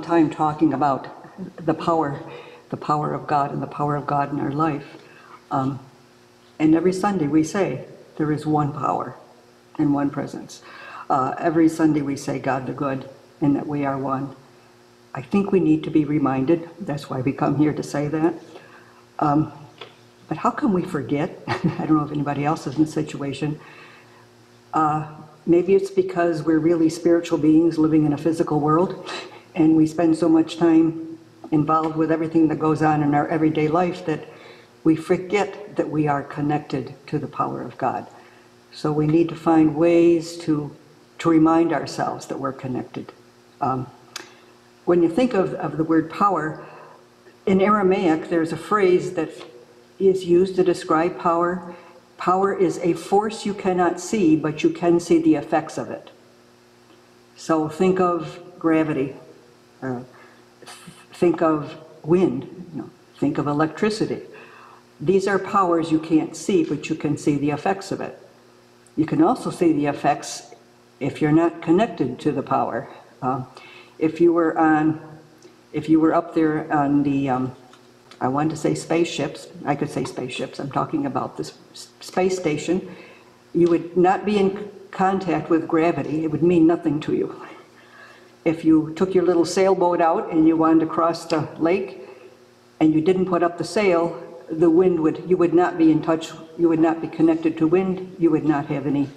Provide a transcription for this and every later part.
Time talking about the power of God and the power of God in our life. And every Sunday we say there is one power and one presence. Every Sunday we say God the good and that we are one. I think we need to be reminded. That's why we come here to say that. But how can we forget? I don't know if anybody else is in this situation. Maybe it's because we're really spiritual beings living in a physical world. And we spend so much time involved with everything that goes on in our everyday life that we forget that we are connected to the power of God. So we need to find ways to remind ourselves that we're connected. When you think of the word power, in Aramaic there's a phrase that is used to describe power. Power is a force you cannot see, but you can see the effects of it. So think of gravity. Think of wind, think of electricity. These are powers you can't see, but you can see the effects of it. You can also see the effects if you're not connected to the power. If you were up there on the, I wanted to say spaceships, I could say spaceships, I'm talking about this space station, you would not be in contact with gravity, it would mean nothing to you. If you took your little sailboat out and you wanted to cross the lake and you didn't put up the sail, the wind would, you would not be in touch, you would not be connected to wind, you would not have any,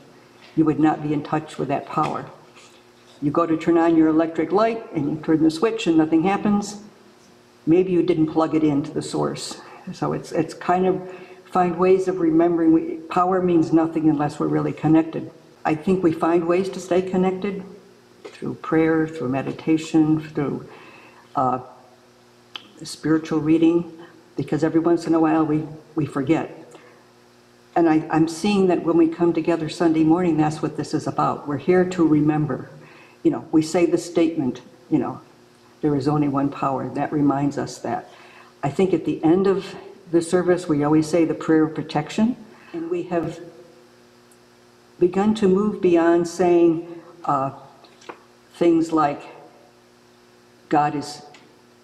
you would not be in touch with that power. You go to turn on your electric light and you turn the switch and nothing happens, maybe you didn't plug it into the source. So it's kind of find ways of remembering, power means nothing unless we're really connected. I think we find ways to stay connected through prayer, through meditation, through spiritual reading, because every once in a while we forget. And I'm seeing that when we come together Sunday morning, that's what this is about. We're here to remember. You know, we say the statement, you know, there is only one power. That reminds us that. I think at the end of the service, we always say the prayer of protection. And we have begun to move beyond saying things like God is,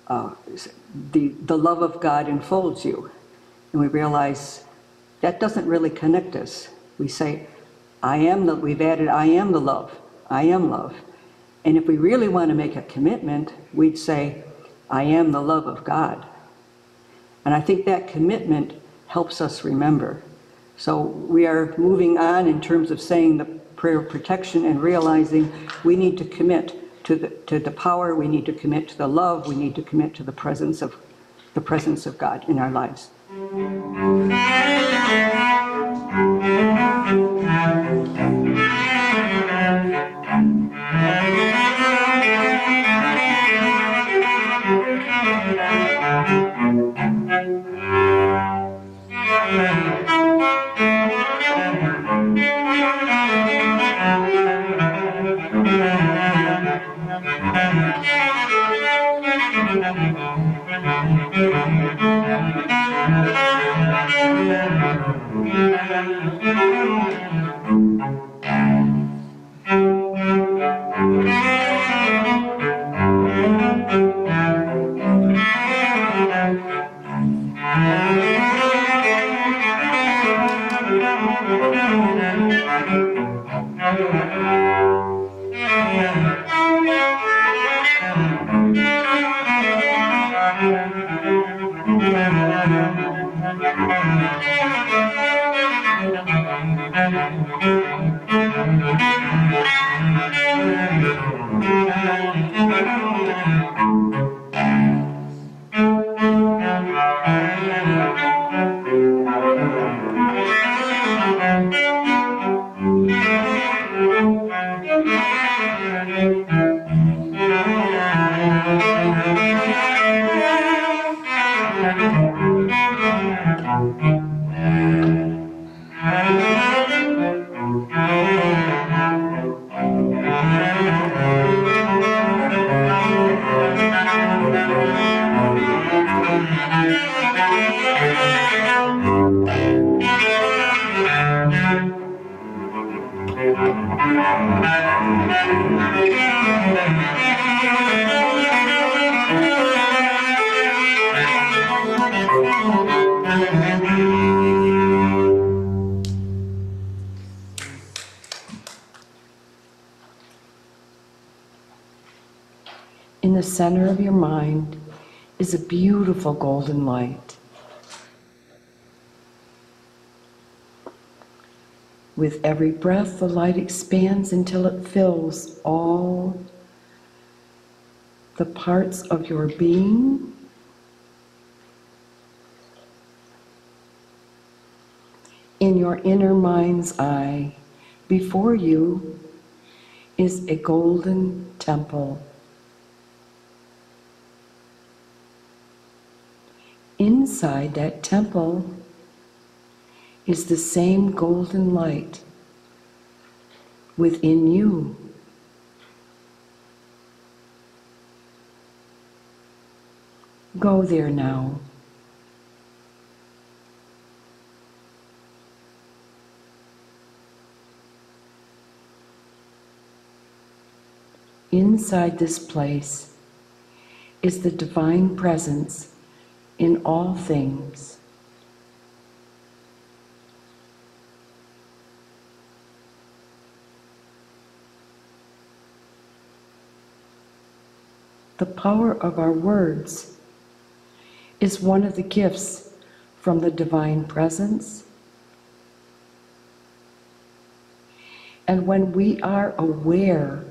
the love of God enfolds you. And we realize that doesn't really connect us. We say, we've added, I am the love. I am love. And if we really want to make a commitment, we'd say, I am the love of God. And I think that commitment helps us remember. So we are moving on in terms of saying the prayer of protection and realizing we need to commit to the power, we need to commit to the love, we need to commit to the presence of God in our lives. In the center of your mind is a beautiful golden light. With every breath, the light expands until it fills all the parts of your being. In your inner mind's eye, before you is a golden temple. Inside that temple is the same golden light within you. Go there now. Inside this place is the divine presence in all things. The power of our words is one of the gifts from the divine presence. And when we are aware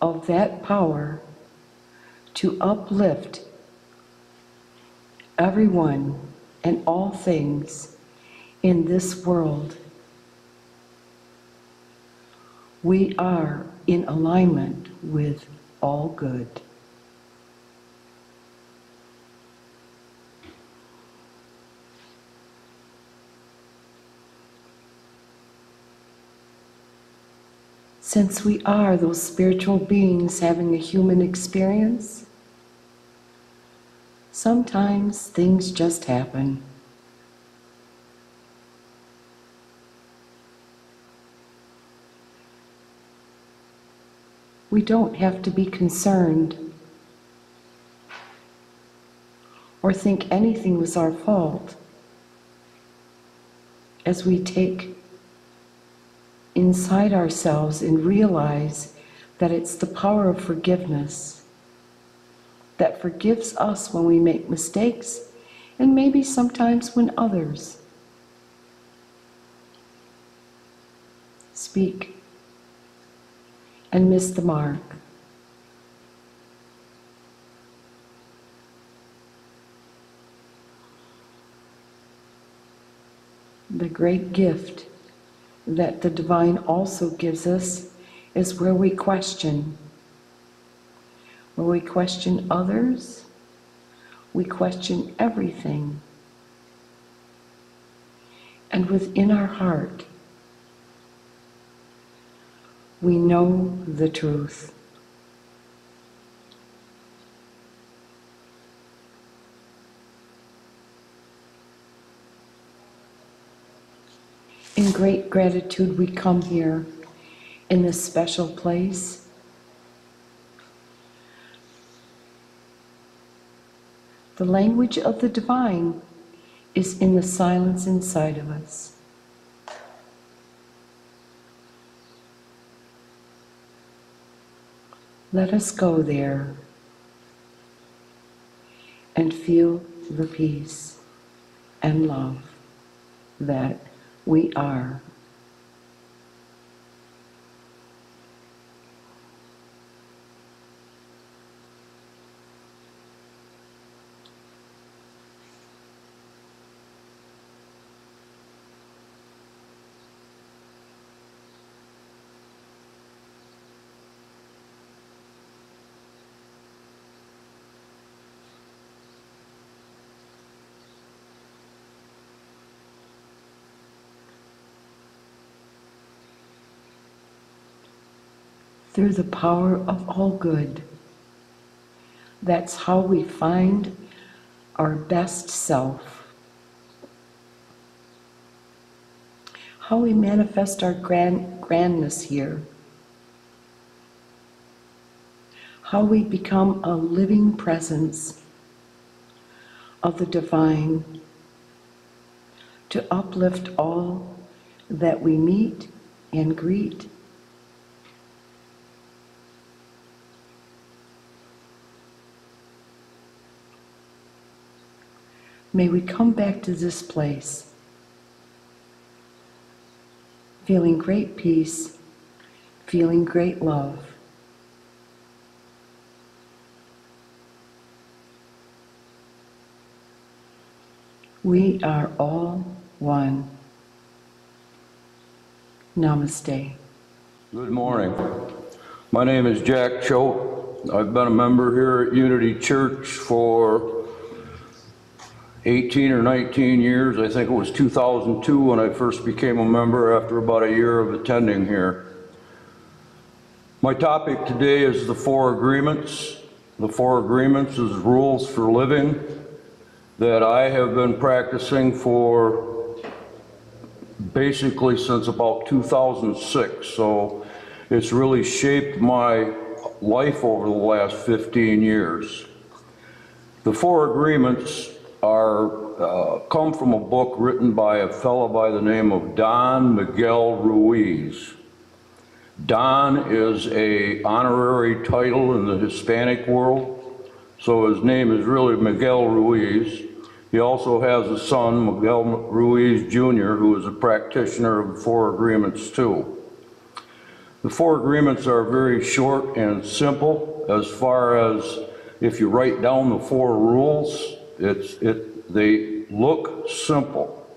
of that power to uplift everyone and all things in this world, we are in alignment with all good. Since we are those spiritual beings having a human experience, sometimes things just happen. We don't have to be concerned or think anything was our fault as we take inside ourselves and realize that it's the power of forgiveness that forgives us when we make mistakes and maybe sometimes when others speak and miss the mark. The great gift that the divine also gives us is where we question. Where we question others, we question everything. And within our heart, we know the truth. In great gratitude, we come here in this special place. The language of the divine is in the silence inside of us. Let us go there and feel the peace and love that we are. Through the power of all good. That's how we find our best self. How we manifest our grandness here. How we become a living presence of the divine to uplift all that we meet and greet. May we come back to this place, feeling great peace, feeling great love. We are all one. Namaste. Good morning. My name is Jack Choate. I've been a member here at Unity Church for 18 or 19 years. I think it was 2002 when I first became a member after about a year of attending here. My topic today is the Four Agreements. The Four Agreements is rules for living that I have been practicing for basically since about 2006. So it's really shaped my life over the last 15 years. The Four Agreements come from a book written by a fellow by the name of Don Miguel Ruiz. Don is a honorary title in the Hispanic world, so his name is really Miguel Ruiz. He also has a son, Miguel Ruiz Jr., who is a practitioner of the Four Agreements too. The Four Agreements are very short and simple as far as if you write down the four rules, they look simple.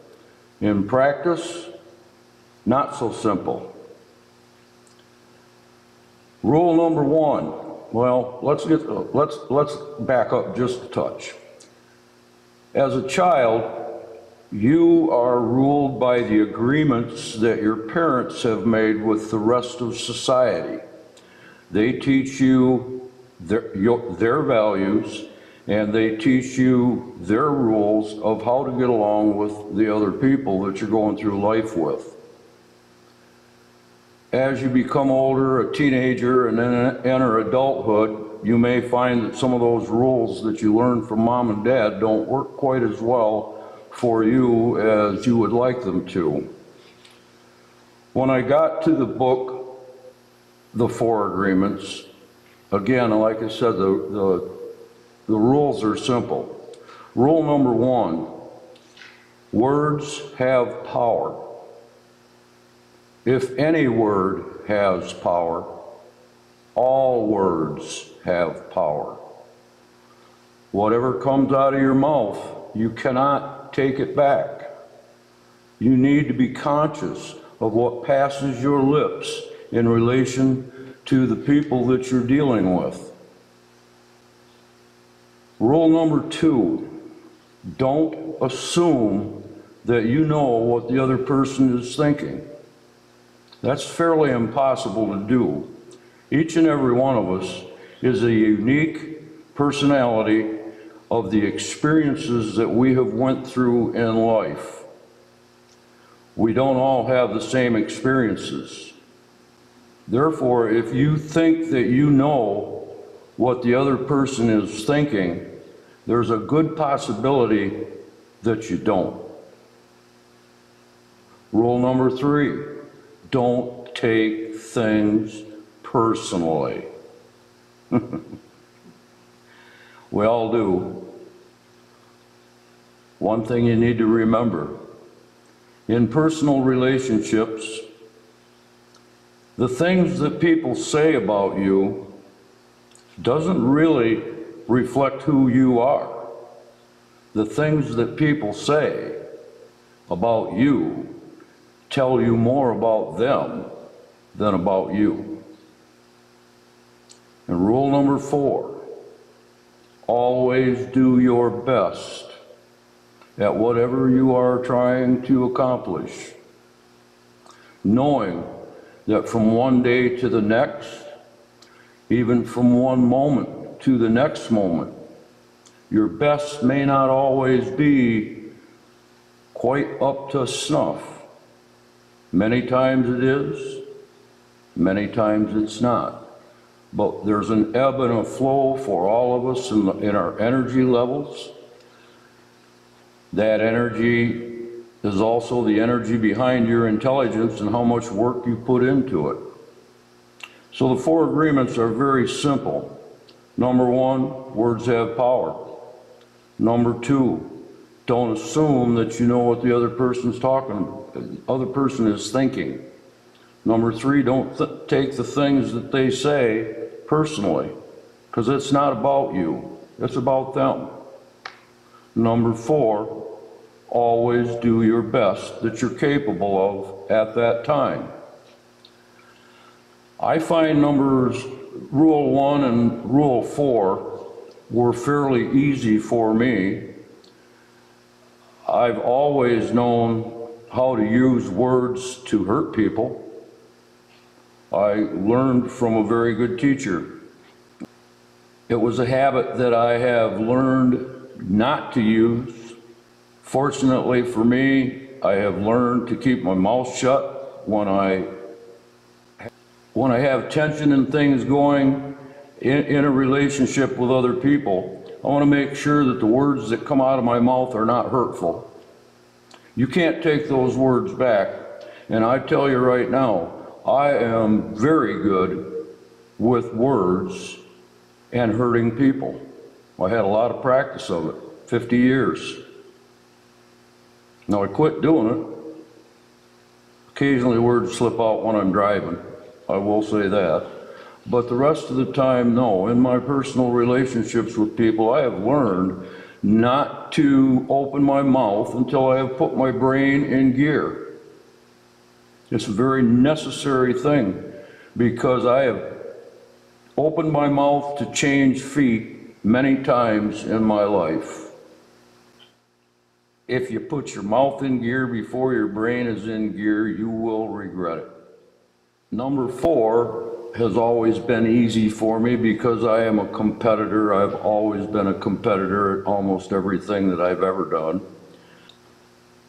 In practice, not so simple. Rule number one, well, let's back up just a touch. As a child, you are ruled by the agreements that your parents have made with the rest of society. They teach you their values, and they teach you their rules of how to get along with the other people that you're going through life with. As you become older, a teenager, and then enter adulthood, you may find that some of those rules that you learned from mom and dad don't work quite as well for you as you would like them to. When I got to the book, The Four Agreements, again, like I said, the rules are simple. Rule number one, words have power. If any word has power, all words have power. Whatever comes out of your mouth, you cannot take it back. You need to be conscious of what passes your lips in relation to the people that you're dealing with. Rule number two, don't assume that you know what the other person is thinking. That's fairly impossible to do. Each and every one of us is a unique personality of the experiences that we have went through in life. We don't all have the same experiences. Therefore, if you think that you know what the other person is thinking, there's a good possibility that you don't. Rule number three, don't take things personally. We all do. One thing you need to remember, in personal relationships, the things that people say about you doesn't really reflect who you are. The things that people say about you tell you more about them than about you. And rule number four, always do your best at whatever you are trying to accomplish, knowing that from one day to the next, even from one moment to the next moment, your best may not always be quite up to snuff. Many times it is, many times it's not. But there's an ebb and a flow for all of us in our energy levels. That energy is also the energy behind your intelligence and how much work you put into it. So the four agreements are very simple. Number one, words have power. Number two, don't assume that you know what the other person is thinking. Number three, don't take the things that they say personally, because it's not about you, it's about them. Number four, always do your best that you're capable of at that time. I find rule one and rule four were fairly easy for me. I've always known how to use words to hurt people. I learned from a very good teacher. It was a habit that I have learned not to use. Fortunately for me, I have learned to keep my mouth shut when I have tension and things going in a relationship with other people. I want to make sure that the words that come out of my mouth are not hurtful. You can't take those words back. And I tell you right now, I am very good with words and hurting people. I had a lot of practice of it, 50 years. Now I quit doing it. Occasionally words slip out when I'm driving, I will say that. But the rest of the time, no. In my personal relationships with people, I have learned not to open my mouth until I have put my brain in gear. It's a very necessary thing because I have opened my mouth to change feet many times in my life. If you put your mouth in gear before your brain is in gear, you will regret it. Number 4 has always been easy for me because I am a competitor. I've always been a competitor at almost everything that I've ever done.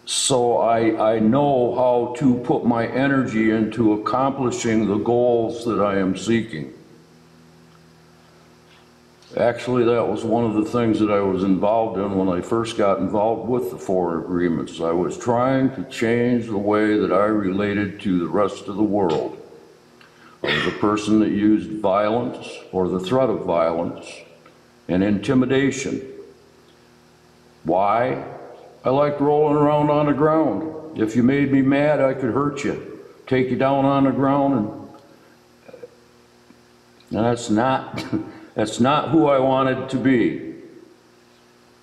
So I know how to put my energy into accomplishing the goals that I am seeking. Actually, that was one of the things that I was involved in when I first got involved with the 4 agreements. I was trying to change the way that I related to the rest of the world. I was a person that used violence or the threat of violence and intimidation. Why? I liked rolling around on the ground. If you made me mad, I could hurt you, take you down on the ground, and that's not, that's not who I wanted to be.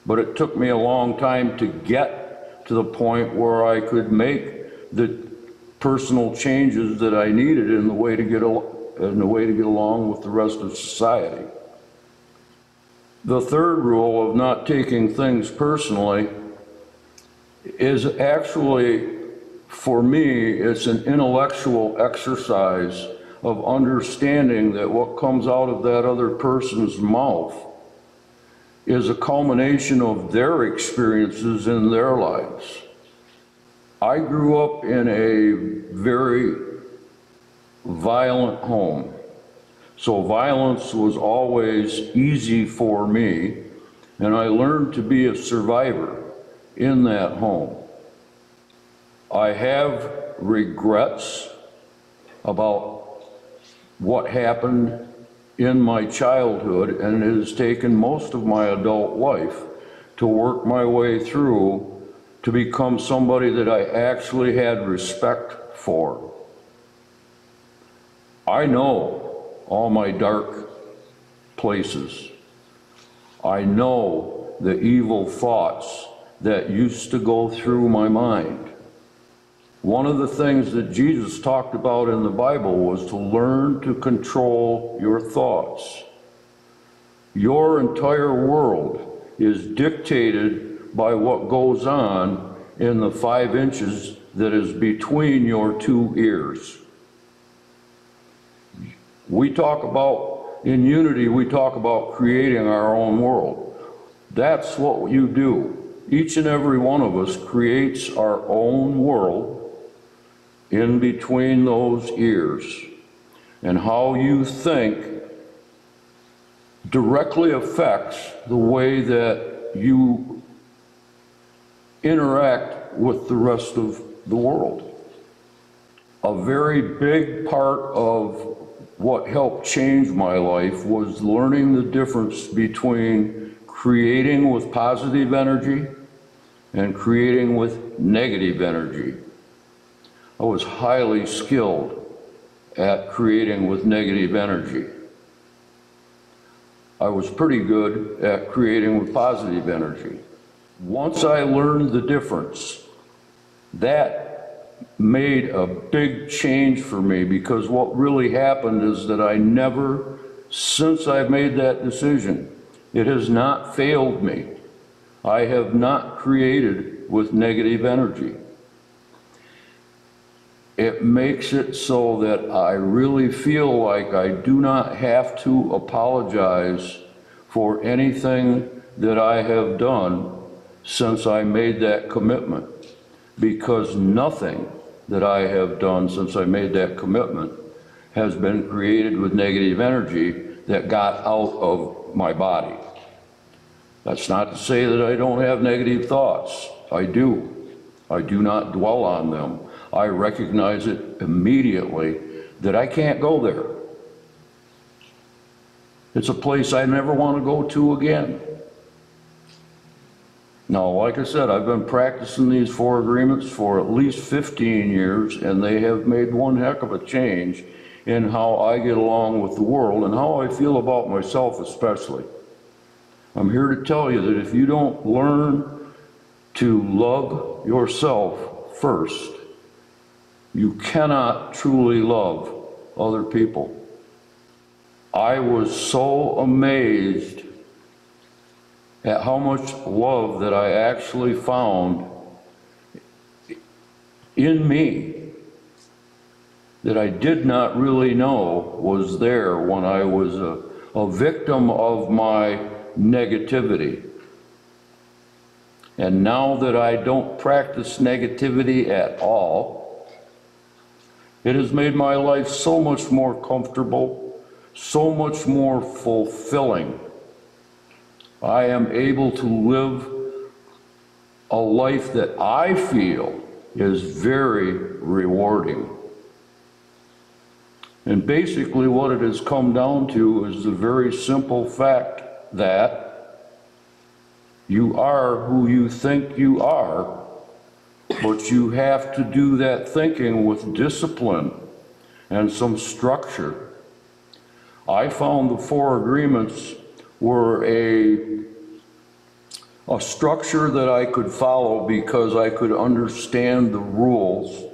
But it took me a long time to get to the point where I could make the personal changes that I needed in the way to get along with the rest of society. The third rule of not taking things personally is actually, for me, it's an intellectual exercise of understanding that what comes out of that other person's mouth is a culmination of their experiences in their lives. I grew up in a very violent home, so violence was always easy for me, and I learned to be a survivor in that home. I have regrets about what happened in my childhood, and it has taken most of my adult life to work my way through to become somebody that I actually had respect for. I know all my dark places. I know the evil thoughts that used to go through my mind. One of the things that Jesus talked about in the Bible was to learn to control your thoughts. Your entire world is dictated by what goes on in the 5 inches that is between your 2 ears. We talk about, in unity, we talk about creating our own world. That's what you do. Each and every one of us creates our own world in between those ears. And how you think directly affects the way that you interact with the rest of the world. A very big part of what helped change my life was learning the difference between creating with positive energy and creating with negative energy. I was highly skilled at creating with negative energy. I was pretty good at creating with positive energy. Once I learned the difference, that made a big change for me, because what really happened is that I never, since I've made that decision, it has not failed me. I have not created with negative energy. It makes it so that I really feel like I do not have to apologize for anything that I have done since I made that commitment, because nothing that I have done since I made that commitment has been created with negative energy that got out of my body. That's not to say that I don't have negative thoughts. I do. I do not dwell on them. I recognize it immediately that I can't go there. It's a place I never want to go to again. Now, like I said, I've been practicing these 4 agreements for at least 15 years, and they have made one heck of a change in how I get along with the world and how I feel about myself especially. I'm here to tell you that if you don't learn to love yourself first, you cannot truly love other people. I was so amazed at how much love that I actually found in me that I did not really know was there when I was a victim of my negativity. And now that I don't practice negativity at all, it has made my life so much more comfortable, so much more fulfilling. I am able to live a life that I feel is very rewarding. And basically what it has come down to is the very simple fact that you are who you think you are, but you have to do that thinking with discipline and some structure. I found the 4 agreements were a structure that I could follow because I could understand the rules.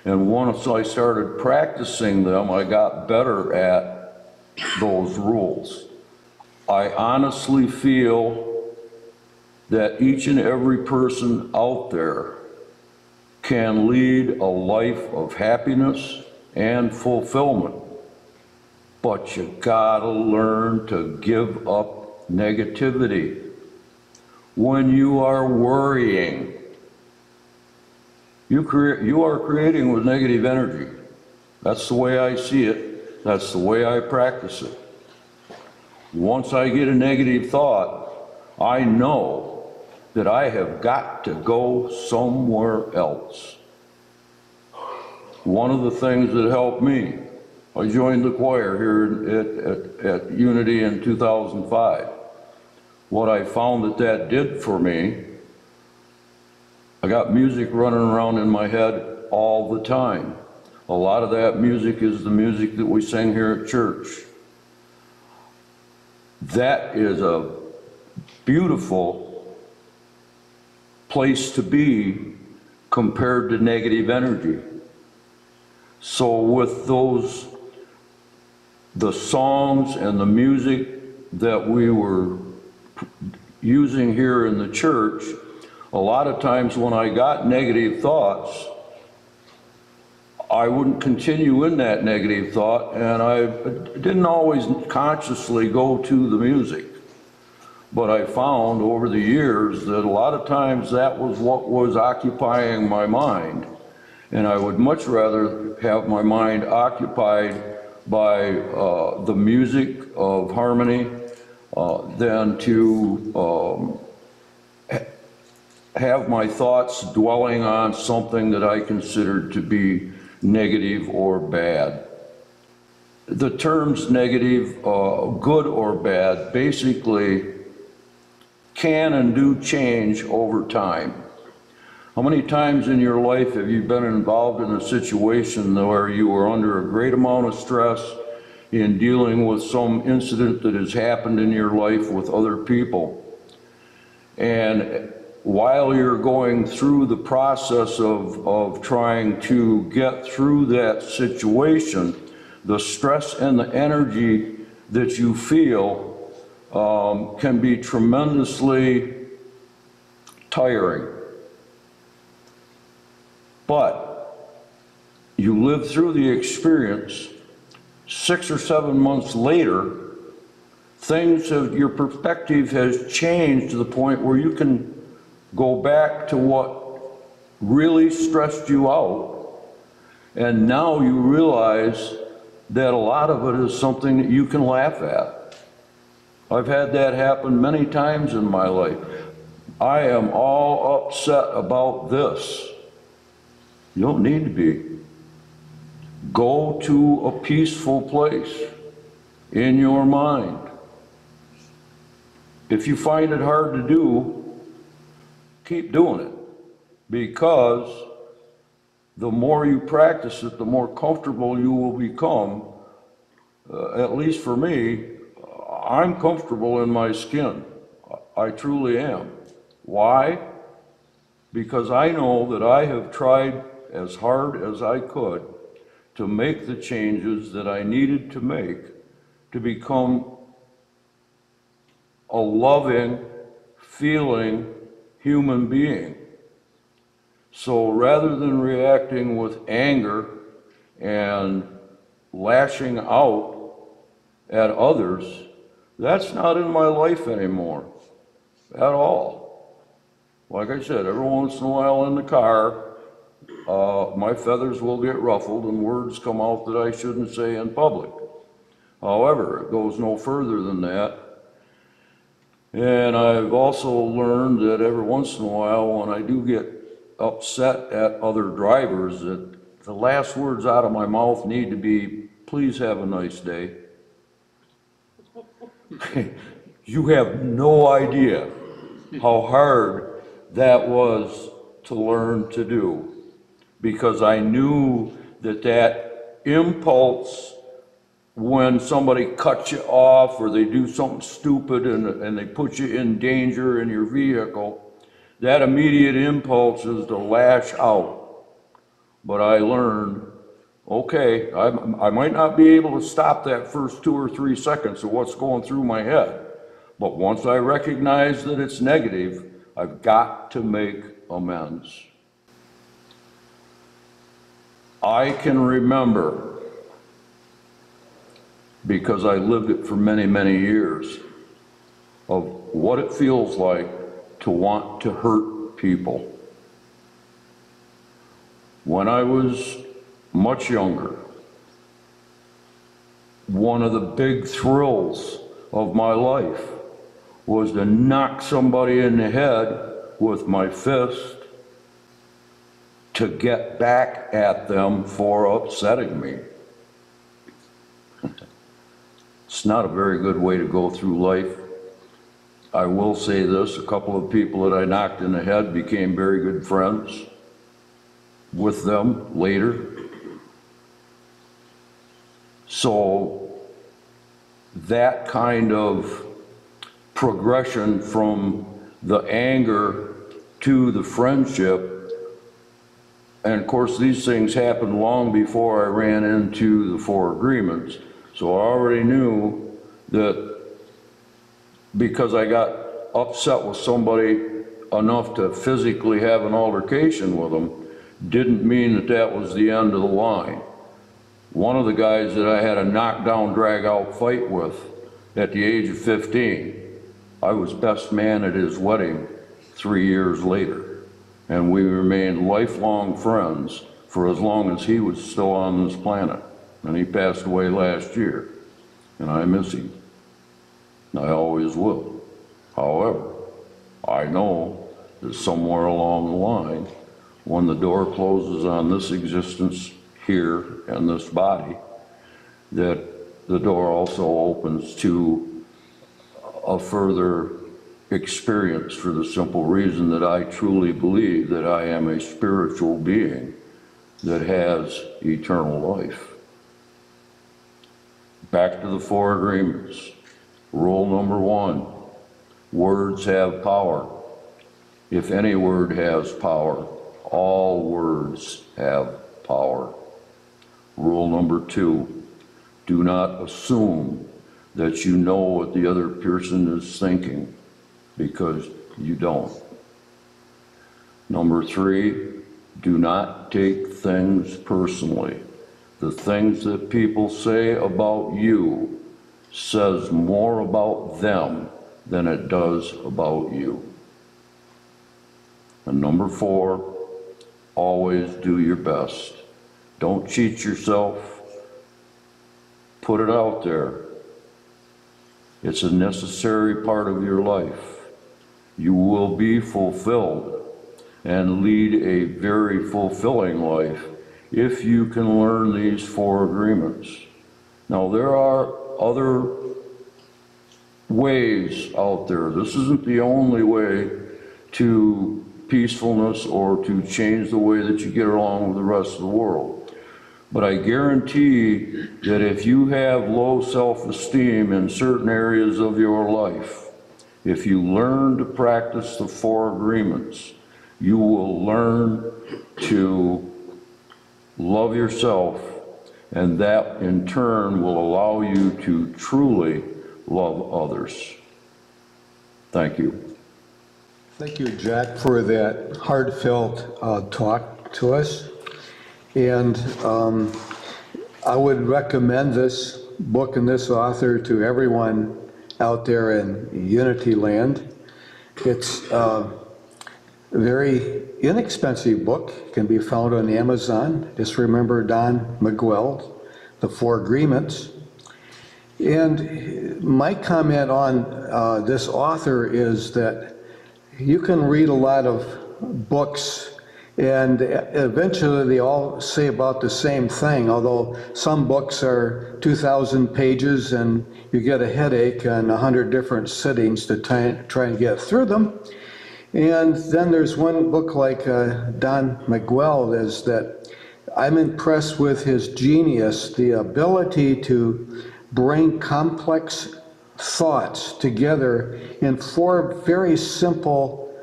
And once I started practicing them, I got better at those rules. I honestly feel that each and every person out there can lead a life of happiness and fulfillment. But you gotta learn to give up negativity. When you are worrying, you are creating with negative energy. That's the way I see it. That's the way I practice it. Once I get a negative thought, I know that I have got to go somewhere else. One of the things that helped me, I joined the choir here at Unity in 2005. What I found that did for me, I got music running around in my head all the time. A lot of that music is the music that we sing here at church. That is a beautiful place to be compared to negative energy. So with the songs and the music that we were using here in the church, a lot of times when I got negative thoughts, I wouldn't continue in that negative thought, and I didn't always consciously go to the music. But I found over the years that a lot of times that was what was occupying my mind. And I would much rather have my mind occupied by the music of harmony than to have my thoughts dwelling on something that I considered to be negative or bad. The terms negative, good or bad, basically can and do change over time. How many times in your life have you been involved in a situation where you were under a great amount of stress in dealing with some incident that has happened in your life with other people? And while you're going through the process of trying to get through that situation, the stress and the energy that you feel can be tremendously tiring. But you live through the experience, 6 or 7 months later, your perspective has changed to the point where you can go back to what really stressed you out, and now you realize that a lot of it is something that you can laugh at. I've had that happen many times in my life. I am all upset about this. You don't need to be. Go to a peaceful place in your mind. If you find it hard to do, keep doing it, because the more you practice it, the more comfortable you will become. At least for me, I'm comfortable in my skin. I truly am. Why? Because I know that I have tried as hard as I could to make the changes that I needed to make to become a loving, feeling human being. So rather than reacting with anger and lashing out at others, that's not in my life anymore at all. Like I said, every once in a while in the car, my feathers will get ruffled and words come out that I shouldn't say in public. However, it goes no further than that. And I've also learned that every once in a while when I do get upset at other drivers, that the last words out of my mouth need to be, please have a nice day. You have no idea how hard that was to learn to do, because I knew that that impulse, when somebody cuts you off or they do something stupid and they put you in danger in your vehicle, that immediate impulse is to lash out. But I learned, okay, I might not be able to stop that first 2 or 3 seconds of what's going through my head, but once I recognize that it's negative, I've got to make amends. I can remember, because I lived it for many, many years, of what it feels like to want to hurt people. When I was much younger, one of the big thrills of my life was to knock somebody in the head with my fist to get back at them for upsetting me. It's not a very good way to go through life. I will say this, a couple of people that I knocked in the head became very good friends with them later. So that kind of progression from the anger to the friendship, and of course these things happened long before I ran into the 4 agreements. So I already knew that because I got upset with somebody enough to physically have an altercation with them, didn't mean that that was the end of the line. One of the guys that I had a knockdown, drag-out fight with at the age of 15, I was best man at his wedding 3 years later. And we remained lifelong friends for as long as he was still on this planet. And he passed away last year, and I miss him. I always will. However, I know that somewhere along the line, when the door closes on this existence here and this body, that the door also opens to a further experience, for the simple reason that I truly believe that I am a spiritual being that has eternal life. Back to the 4 agreements. Rule number 1, words have power. If any word has power, all words have power. Rule number 2, do not assume that you know what the other person is thinking, because you don't. Number 3, do not take things personally. The things that people say about you says more about them than it does about you. And number 4, always do your best. Don't cheat yourself. Put it out there. It's a necessary part of your life. You will be fulfilled and lead a very fulfilling life if you can learn these 4 agreements. Now, there are other ways out there. This isn't the only way to peacefulness or to change the way that you get along with the rest of the world. But I guarantee that if you have low self-esteem in certain areas of your life, if you learn to practice the 4 agreements, you will learn to love yourself, and that in turn will allow you to truly love others. Thank you. Thank you, Jack, for that heartfelt talk to us. And I would recommend this book and this author to everyone out there in Unity Land. It's a very inexpensive book. It can be found on Amazon. Just remember Don Miguel, The 4 Agreements. And my comment on this author is that you can read a lot of books and eventually they all say about the same thing, although some books are 2,000 pages and you get a headache and 100 different sittings to try and get through them. And then there's one book like Don Miguel is that I'm impressed with his genius, the ability to bring complex thoughts together in 4 very simple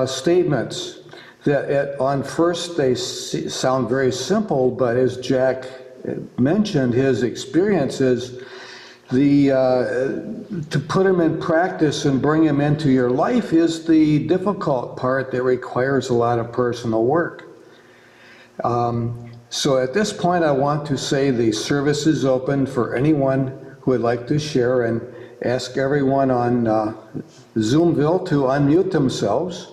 statements that on first they sound very simple, but as Jack mentioned, his experience is to put them in practice and bring them into your life is the difficult part that requires a lot of personal work. So at this point, I want to say the service is open for anyone who would like to share, and ask everyone on Zoomville to unmute themselves.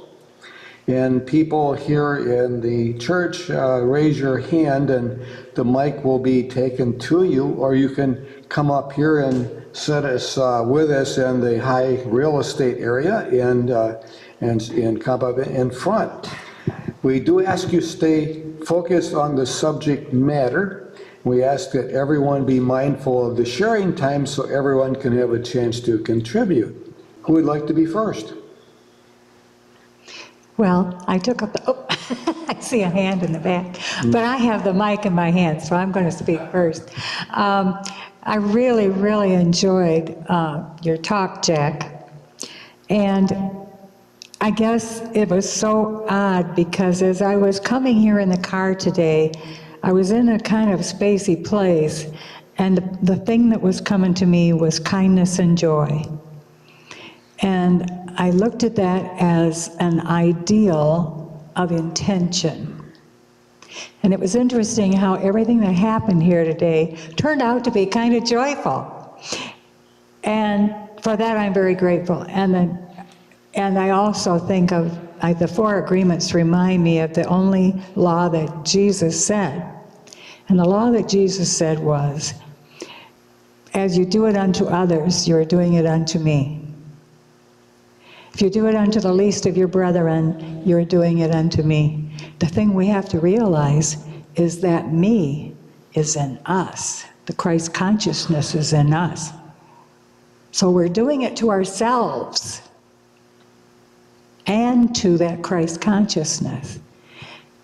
And people here in the church, raise your hand and the mic will be taken to you, or you can come up here and sit with us in the high real estate area and come up in front. We do ask you stay focused on the subject matter. We ask that everyone be mindful of the sharing time so everyone can have a chance to contribute. Who would like to be first? Well, I took up the, I see a hand in the back, but I have the mic in my hand, so I'm going to speak first. I really, really enjoyed your talk, Jack. And I guess it was so odd because as I was coming here in the car today, I was in a kind of spacey place, and the thing that was coming to me was kindness and joy. And I looked at that as an ideal of intention. And it was interesting how everything that happened here today turned out to be kind of joyful. And for that, I'm very grateful. And I also think of the 4 agreements remind me of the only law that Jesus said. And the law that Jesus said was, as you do it unto others, you are doing it unto me. If you do it unto the least of your brethren, you're doing it unto me. The thing we have to realize is that me is in us. The Christ consciousness is in us. So we're doing it to ourselves and to that Christ consciousness.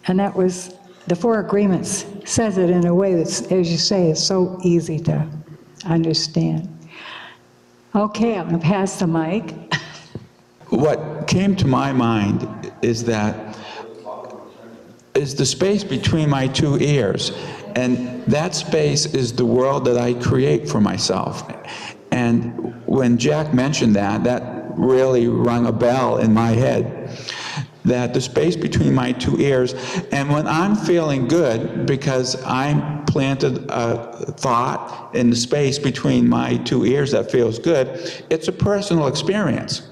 And that was, the 4 agreements says it in a way that's, as you say, is so easy to understand. Okay, I'm going to pass the mic. What came to my mind is that is the space between my 2 ears, and that space is the world that I create for myself. And when Jack mentioned that, that really rung a bell in my head, that the space between my 2 ears, and when I'm feeling good because I'm planted a thought in the space between my 2 ears that feels good, it's a personal experience.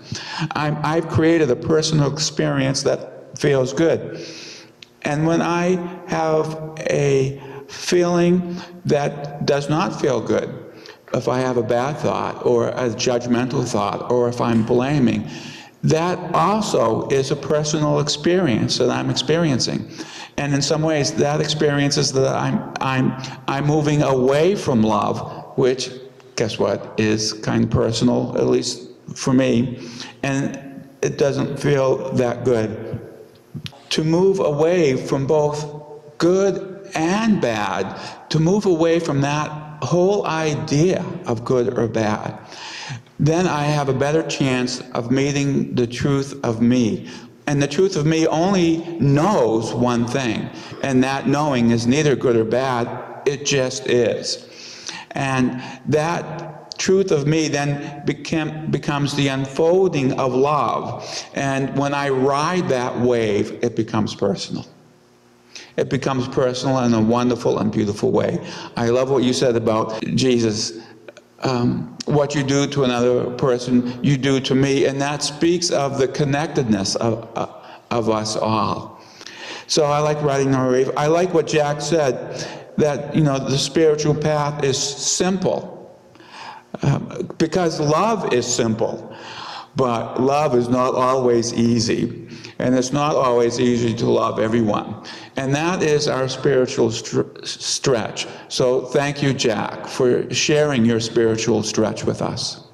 I've created a personal experience that feels good. And when I have a feeling that does not feel good, if I have a bad thought or a judgmental thought, or if I'm blaming, that also is a personal experience that I'm experiencing. And in some ways, that experience is that I'm moving away from love, which, guess what, is kind of personal, at least for me, and it doesn't feel that good. To move away from both good and bad, to move away from that whole idea of good or bad, then I have a better chance of meeting the truth of me. And the truth of me only knows one thing, and that knowing is neither good or bad, it just is. And that truth of me then becomes the unfolding of love. And when I ride that wave, it becomes personal. It becomes personal in a wonderful and beautiful way. I love what you said about Jesus. What you do to another person, you do to me, and that speaks of the connectedness of us all. So I like riding on a wave. I like what Jack said, that, you know, the spiritual path is simple, because love is simple, but love is not always easy, and it's not always easy to love everyone. And that is our spiritual stretch. So thank you, Jack, for sharing your spiritual stretch with us.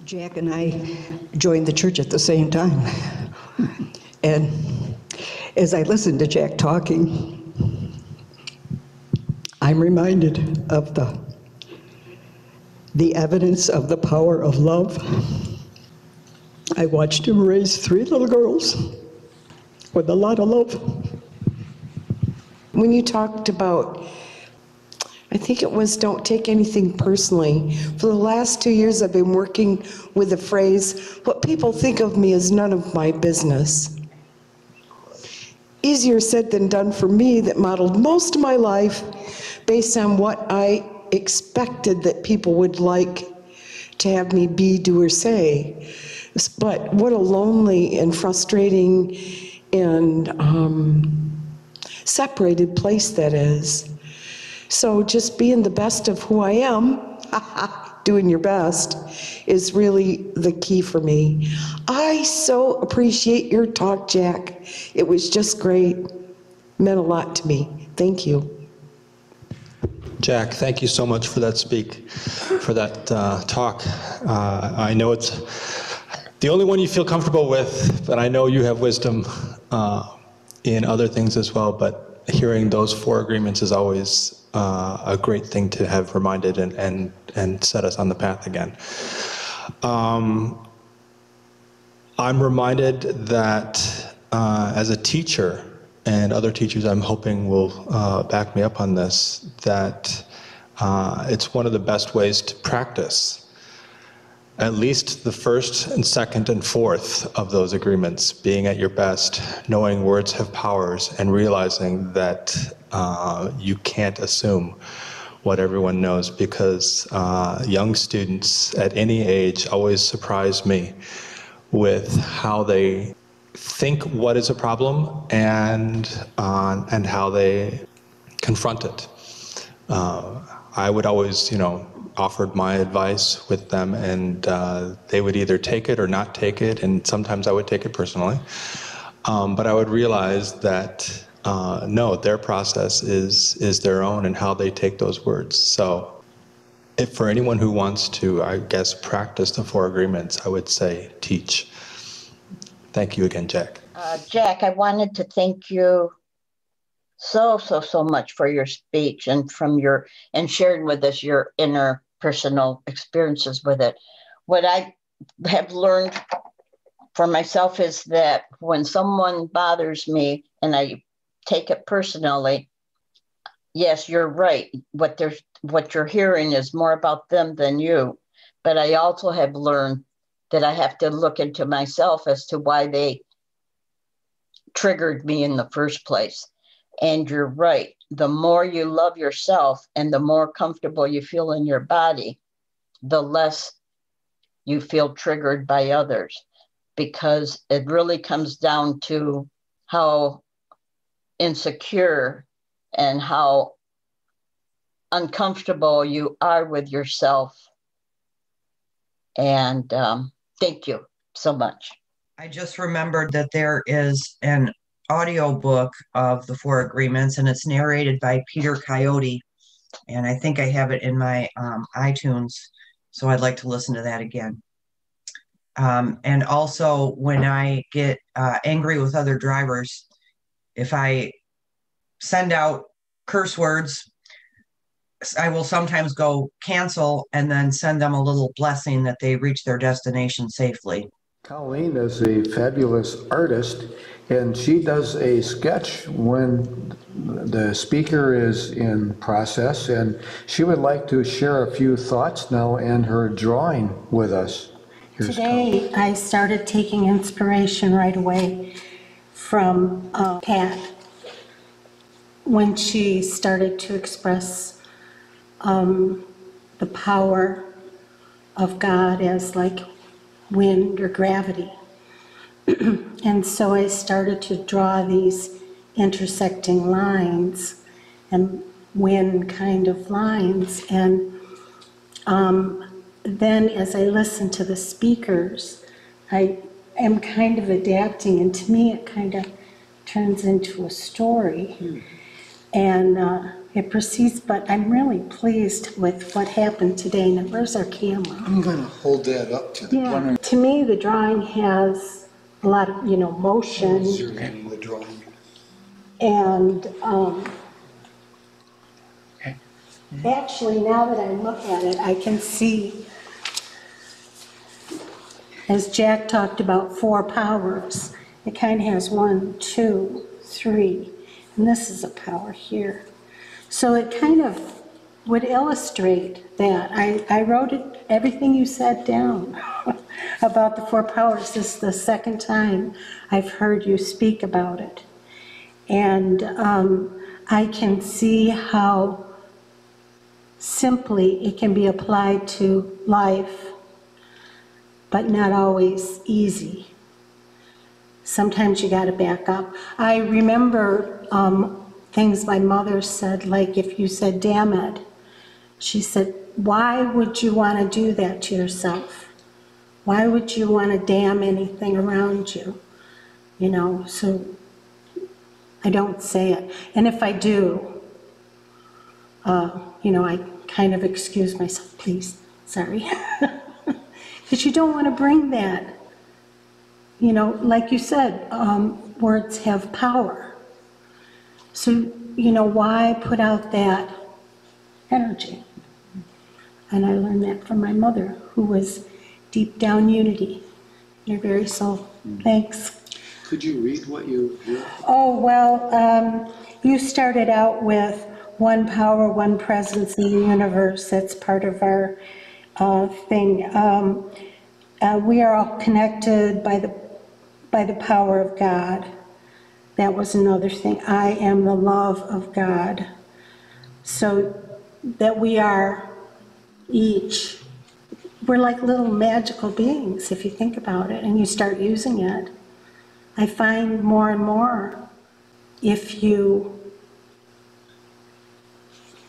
Jack and I joined the church at the same time. And as I listened to Jack talking, I'm reminded of the evidence of the power of love. I watched him raise 3 little girls with a lot of love. When you talked about, I think it was don't take anything personally. For the last 2 years, I've been working with the phrase, what people think of me is none of my business. Easier said than done for me, that modeled most of my life based on what I expected that people would like to have me be, do, or say. But what a lonely and frustrating and separated place that is. So just being the best of who I am, doing your best, is really the key for me. I so appreciate your talk, Jack. It was just great. Meant a lot to me. Thank you. Jack, thank you so much for that talk. I know it's the only one you feel comfortable with, but I know you have wisdom in other things as well, but hearing those 4 agreements is always a great thing to have reminded and set us on the path again. I'm reminded that as a teacher, and other teachers I'm hoping will back me up on this, that it's one of the best ways to practice at least the first and second and fourth of those agreements, being at your best, knowing words have powers, and realizing that you can't assume what everyone knows, because young students at any age always surprise me with how they think what is a problem and how they confront it. I would always, offered my advice with them, and they would either take it or not take it, and sometimes I would take it personally. But I would realize that no, their process is their own, and how they take those words. So if for anyone who wants to, I guess, practice the 4 agreements, I would say teach. Thank you again, Jack. Jack, I wanted to thank you so much for your speech and sharing with us your interpersonal experiences with it. What I have learned for myself is that when someone bothers me and I take it personally, yes, you're right. What you're hearing is more about them than you. But I also have learned that I have to look into myself as to why they triggered me in the first place. And you're right. The more you love yourself and the more comfortable you feel in your body, the less you feel triggered by others, because it really comes down to how insecure and how uncomfortable you are with yourself. And thank you so much. I just remembered that there is an audio book of the Four Agreements, and it's narrated by Peter Coyote. And I think I have it in my iTunes, so I'd like to listen to that again. And also, when I get angry with other drivers, if I send out curse words, I will sometimes go cancel and then send them a little blessing that they reach their destination safely. Colleen is a fabulous artist, and she does a sketch when the speaker is in process, and she would like to share a few thoughts now and her drawing with us. Here's Today, I started taking inspiration right away from Pat when she started to express the power of God as like wind or gravity. And so I started to draw these intersecting lines and wind kind of lines. And then as I listen to the speakers, I am kind of adapting, and to me it kind of turns into a story. And it proceeds, but I'm really pleased with what happened today. Now, where's our camera? I'm going to hold that up to the Yeah, to me, the drawing has a lot of, motion. the drawing. And actually, now that I look at it, I can see, as Jack talked about, 4 powers. It kind of has 1, 2, 3, and this is a power here. So it kind of would illustrate that. I wrote it, everything you said down about the 4 powers. This is the second time I've heard you speak about it. And I can see how simply it can be applied to life, but not always easy. Sometimes you got to back up. I remember things my mother said, like if you said, damn it, she said, why would you want to do that to yourself? Why would you want to damn anything around you? So I don't say it. And if I do, I kind of excuse myself, please, sorry. Because you don't want to bring that. Like you said, words have power. So, why put out that energy? And I learned that from my mother, who was deep down unity in her very soul. Thanks. Could you read what you drew? Oh, well, you started out with one power, one presence in the universe. That's part of our thing. We are all connected by the power of God. That was another thing. I am the love of God. So that we are each, we're like little magical beings, if you think about it, and you start using it. I find more and more, if you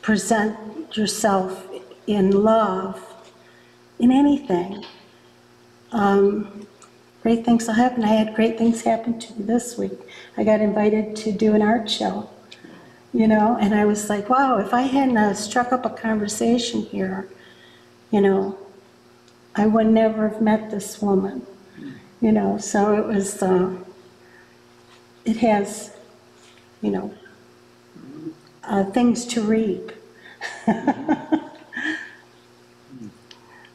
present yourself in love, in anything, great things will happen. I had great things happen to me this week. I got invited to do an art show, and I was like, wow, if I hadn't struck up a conversation here, I would never have met this woman, so it was, it has, things to reap.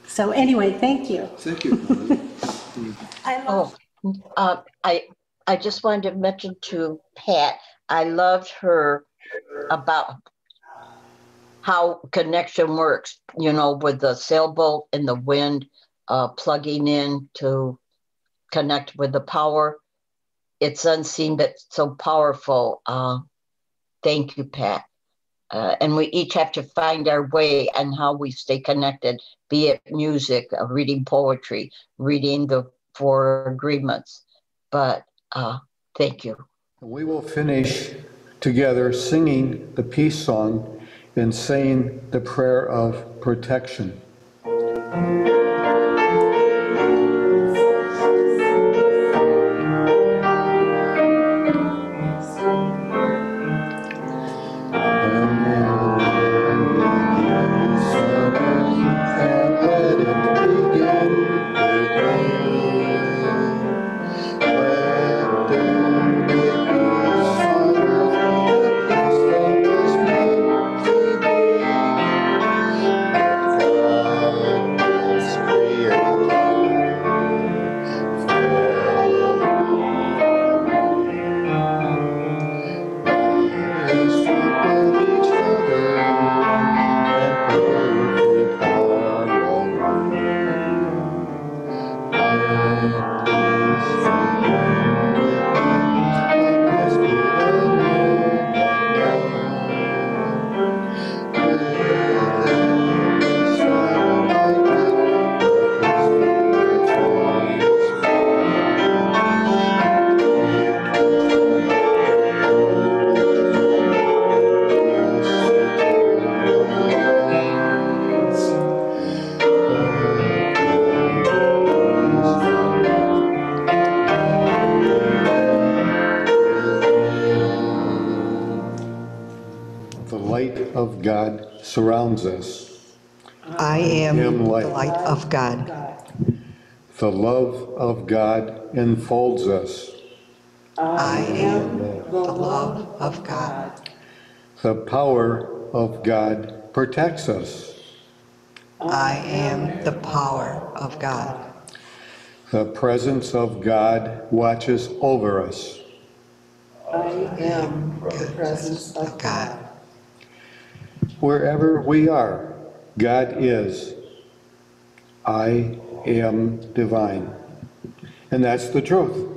So anyway, thank you. Thank you. I just wanted to mention to Pat, I loved her about how connection works, with the sailboat and the wind, plugging in to connect with the power. It's unseen, but so powerful. Thank you, Pat. And we each have to find our way and how we stay connected, be it music, reading poetry, reading the 4 agreements. But thank you. We will finish together singing the peace song and saying the prayer of protection. The light of God surrounds us. I am the light. light of God. The love of God enfolds us. I am the love of God. The power of God protects us. I am the power of God. The presence of God watches over us. I am the presence of God. Wherever we are, God is. I am divine. And that's the truth.